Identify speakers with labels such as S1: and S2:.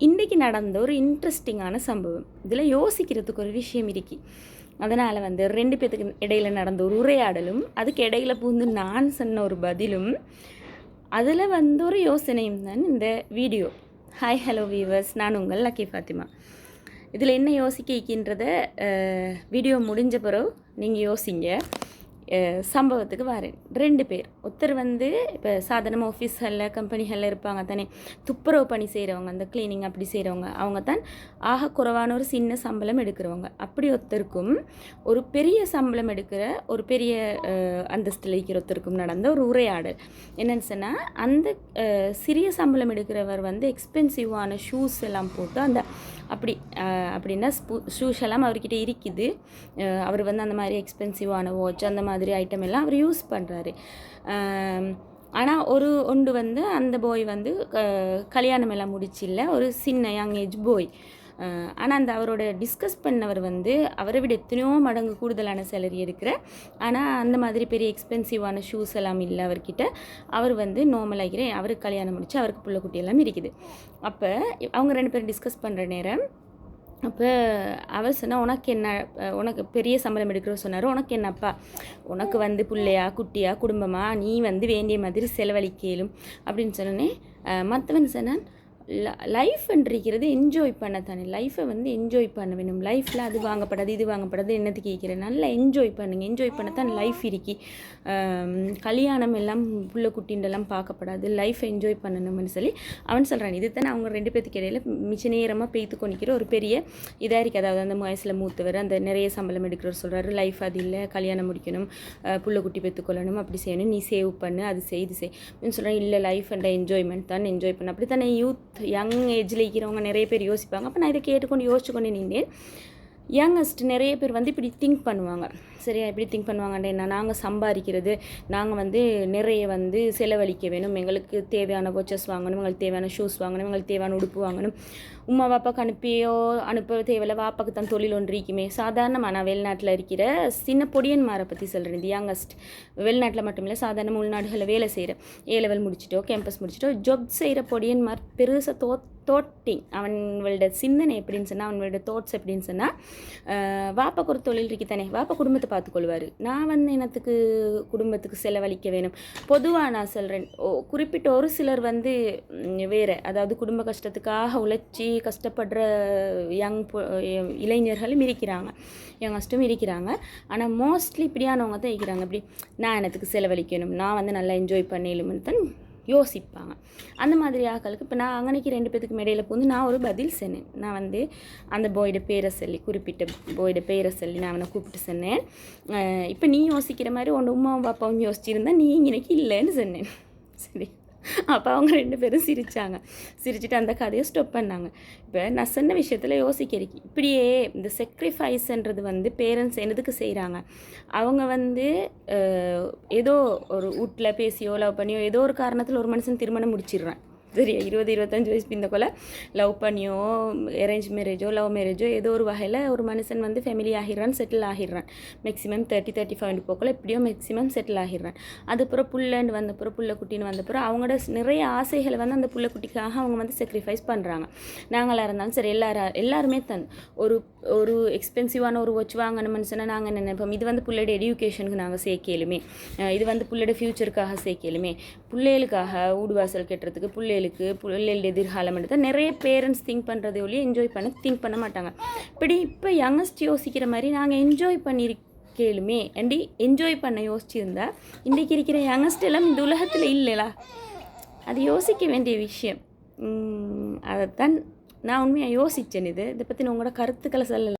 S1: இன்றைக்கி நடந்த ஒரு இன்ட்ரெஸ்டிங்கான சம்பவம். இதில் யோசிக்கிறதுக்கு ஒரு விஷயம் இருக்கு. அதனால் வந்து 2 பேத்துக்கு இடையில நடந்த ஒரு உரையாடலும், அதுக்கு இடையில பூந்து நான் சொன்ன ஒரு பதிலும், அதில் வந்து ஒரு யோசனையும் தான் இந்த வீடியோ. ஹாய் ஹலோ வீவர்ஸ், நான் உங்கள் லக்கி ஃபாத்திமா. இதில் என்ன யோசிக்கின்றத வீடியோ முடிஞ்ச பிறகு நீங்கள் யோசிங்க. சம்பவத்துக்கு வரேன். 2 பேர், ஒருத்தர் வந்து இப்போ சாதாரண ஆஃபீஸ்களில் கம்பெனிகளில் இருப்பாங்க தானே, துப்புரவு பணி செய்கிறவங்க, அந்த க்ளீனிங் அப்படி செய்கிறவங்க, அவங்க தான் ஆக குறைவான ஒரு சின்ன சம்பளம் எடுக்கிறவங்க. அப்படி ஒருத்தருக்கும் ஒரு பெரிய சம்பளம் எடுக்கிற ஒரு பெரிய அந்தஸ்தில் இருக்கிற ஒருத்தருக்கும் நடந்த ஒரு உரையாடல். என்னென்னு சொன்னால், அந்த சிறிய சம்பளம் எடுக்கிறவர் வந்து எக்ஸ்பென்சிவான ஷூஸ் எல்லாம் போட்டு அந்த அப்படின்னா ஷூஸ் எல்லாம் அவர்கிட்ட இருக்குது. அவர் வந்து அந்த மாதிரி எக்ஸ்பென்சிவான வாட்ச் அந்த மாதிரி ஐட்டம் எல்லாம் அவர் யூஸ் பண்ணுறாரு. ஆனால் ஒன்று வந்து அந்த பாய் வந்து கல்யாணம் எல்லாம் முடிச்சில்ல, ஒரு சின்ன யங் ஏஜ் பாய். ஆனால் அந்த அவரோட டிஸ்கஸ் பண்ணவர் வந்து அவரை விட எத்தனையோ மடங்கு கூடுதலான சேலரி எடுக்கிற, ஆனால் அந்த மாதிரி பெரிய எக்ஸ்பென்சிவான ஷூஸ் எல்லாம் இல்லை அவர்கிட்ட. அவர் வந்து நார்மலாகிறேன், அவருக்கு கல்யாணம் முடிச்சு அவருக்கு புள்ள குட்டி எல்லாம் இருக்குது. அப்போ அவங்க 2 பேரும் டிஸ்கஸ் பண்ணுற நேரம், அப்போ அவர் சொன்னால், உனக்கு பெரிய சம்பளம் எடுக்கிற சொன்னார், உனக்கு என்னப்பா, உனக்கு வந்து பிள்ளையா குட்டியா குடும்பமா, நீ வந்து வேண்டிய மாதிரி செலவழிக்கலும் அப்படின்னு சொன்னோன்னே, மற்றவன் சொன்னான், லைஃப்ன்றிருக்கிறது என்ஜாய் பண்ண தானே, லைஃப்பை வந்து என்ஜாய் பண்ண வேணும். லைஃப்பில் அது வாங்கப்படாது இது வாங்கப்படாது என்னத்துக்கு கேட்குறேன், நல்லா என்ஜாய் பண்ணுங்கள், என்ஜாய் பண்ண தான் லைஃப் இருக்கி. கல்யாணம் எல்லாம் புள்ள குட்டின்றெல்லாம் பார்க்கப்படாது, லைஃப்பை என்ஜாய் பண்ணணும்னு சொல்லி அவன் சொல்கிறான். இது தானே அவங்க 2 பேத்துக்கு இடையில மிச்ச நேரமாக பெய்த்து கொண்டிக்கிற ஒரு பெரிய இதாக இருக்குது. அதாவது அந்த வயசில் மூத்தவர், அந்த நிறைய சம்பளம் எடுக்கிறவர் சொல்கிறாரு, லைஃப் அது இல்லை, கல்யாணம் முடிக்கணும், புள்ள குட்டி பெற்றுக்கொள்ளணும், அப்படி செய்யணும், நீ சேவ் பண்ணு, அது செய் இது செய் அப்படின்னு சொல்கிறேன். இல்லை, லைஃப் அண்ட் என்ஜாய்மெண்ட் தான், என்ஜாய் பண்ண. அப்படி தானே யூத் யங் ஏஜில் இருக்கிறவங்க நிறைய பேர் யோசிப்பாங்க. அப்போ நான் இதை யோசிச்சு கொண்டு நின்றேன். யங்கஸ்ட் நிறைய பேர் வந்து இப்படி திங்க் பண்ணுவாங்க. சரியா, இப்படி திங்க் பண்ணுவாங்கன்னு என்ன, நாங்கள் சம்பாதிக்கிறது, நாங்கள் வந்து நிறைய வந்து செலவழிக்க வேணும், எங்களுக்கு தேவையான வாட்சஸ் வாங்கணும், எங்களுக்கு தேவையான ஷூஸ் வாங்கணும், எங்களுக்கு தேவையான உடுப்பு வாங்கணும். உமா வாப்பாக்கு அனுப்ப தேவையில்ல, வாப்பாக்கு தான் தொழில் ஒன்று இருக்குமே. சாதாரணமாக நான் வெளிநாட்டில் இருக்கிற சின்ன பொடியன்மாரை பற்றி சொல்கிறேன். இது யங்கஸ்ட், வெளிநாட்டில் மட்டும் இல்லை, சாதாரண உள்நாடுகளில் வேலை செய்கிற, A level முடிச்சிட்டோ கேம்பஸ் முடிச்சிட்டோ ஜாப் செய்கிற பொடியன்மார் பெருசாக தோட்டிங் அவங்களோட சிந்தனை எப்படின்னு சொன்னால், அவங்களோட தாட்ஸ் எப்படின்னு சொன்னால், வாப்பாக்கு ஒரு தொழில் இருக்கு தானே, வாப்பா குடும்பத்தை பார்த்துக்கொள்வார், நான் வந்து என்னத்துக்கு குடும்பத்துக்கு செலவழிக்க வேணும். பொதுவாக நான் சொல்கிறேன், குறிப்பிட்ட ஒரு சிலர் வந்து வேறு, அதாவது குடும்ப கஷ்டத்துக்காக உழைச்சி கஷ்டப்படுற இளைஞர்களும் இருக்கிறாங்க, யங்கஸ்ட்டும் இருக்கிறாங்க. ஆனால் மோஸ்ட்லி இப்படியானவங்க தான் இருக்கிறாங்க. இப்படி நான் என்னத்துக்கு செலவழிக்கணும், நான் வந்து நல்லா என்ஜாய் பண்ணிடலும்னு தான் யோசிப்பாங்க. அந்த மாதிரி ஆக்களுக்கு இப்போ நான் அங்கனைக்கு 2 பேத்துக்கு இடையில போந்து நான் ஒரு பதில் சொன்னேன். நான் வந்து அந்த பாயோட பேரை சொல்லி, குறிப்பிட்ட பாயோட பேரை சொல்லி நான் அவனை கூப்பிட்டு சொன்னேன். இப்போ நீ யோசிக்கிற மாதிரி உன் உமாவும் பாப்பாவும் யோசிச்சிருந்தா நீ இன்னைக்கு இல்லைன்னு சொன்னேன். சரி, அப்போ அவங்க 2 பேரும் சிரிச்சுட்டு அந்த கதையை ஸ்டாப் பண்ணாங்க. இப்போ நான் சொன்ன விஷயத்தில் யோசிக்கிறேன். இப்படியே இந்த செக்ரிஃபைஸ்ன்றது வந்து பேரண்ட்ஸ் என்னதுக்கு செய்கிறாங்க, அவங்க வந்து ஏதோ ஒரு வீட்டில் பேசியோ லவ் பண்ணியோ ஏதோ ஒரு காரணத்தில் ஒரு மனுஷன் திருமணம் முடிச்சிடுறான். சரியா, 20-25 வயசு பிந்தக்குள்ள லவ் பண்ணியோ அரேஞ்ச் மேரேஜோ லவ் மேரேஜோ ஏதோ ஒரு வகையில் ஒரு மனுஷன் வந்து ஃபேமிலி ஆகிடுறான், செட்டில் ஆகிடுறான். மேக்ஸிமம் 30-35 போக்கில் எப்படியோ மேக்ஸிமம் செட்டில் ஆகிடுறான். அதுக்கப்புறம் புள்ளன்னு வந்தப்புறம், புள்ள குட்டின்னு வந்தப்புறம் அவங்களோட நிறைய ஆசைகளை வந்து அந்த புள்ள குட்டிக்காக அவங்க வந்து செக்ரிஃபைஸ் பண்ணுறாங்க. நாங்களாக இருந்தாலும் சரி, எல்லாருமே ஒரு எக்ஸ்பென்சிவான ஒரு வாட்ச் வாங்கணும்னு சொன்னால் நாங்கள் என்ன நினைப்போம், இது வந்து பிள்ளையோட எடியூகேஷனுக்கு நாங்கள் சேர்க்கலுமே, இது வந்து பிள்ளையோட ஃப்யூச்சருக்காக சேர்க்கலுமே, பிள்ளைகளுக்காக ஊடுவாசல் கட்டுறதுக்கு, பிள்ளைகளோட எதிர்காலம் தான் நிறைய பேரண்ட்ஸ் திங்க் பண்ணுறதே ஒழிய திங்க் பண்ண மாட்டாங்க. இப்போ யங்கஸ்ட் யோசிக்கிற மாதிரி நாங்கள் என்ஜாய் பண்ணியிருக்கலுமே அண்டி என்ஜாய் பண்ண யோசிச்சிருந்தா இன்றைக்கி இருக்கிற யங்கஸ்ட் எல்லாம் இந்த உலகத்தில் இல்லைலா, அது யோசிக்க வேண்டிய விஷயம். அதைத்தான் நான் உண்மையாக யோசித்தேன். இதை பற்றி உங்களோட கருத்துக்களை சொல்லலாம்.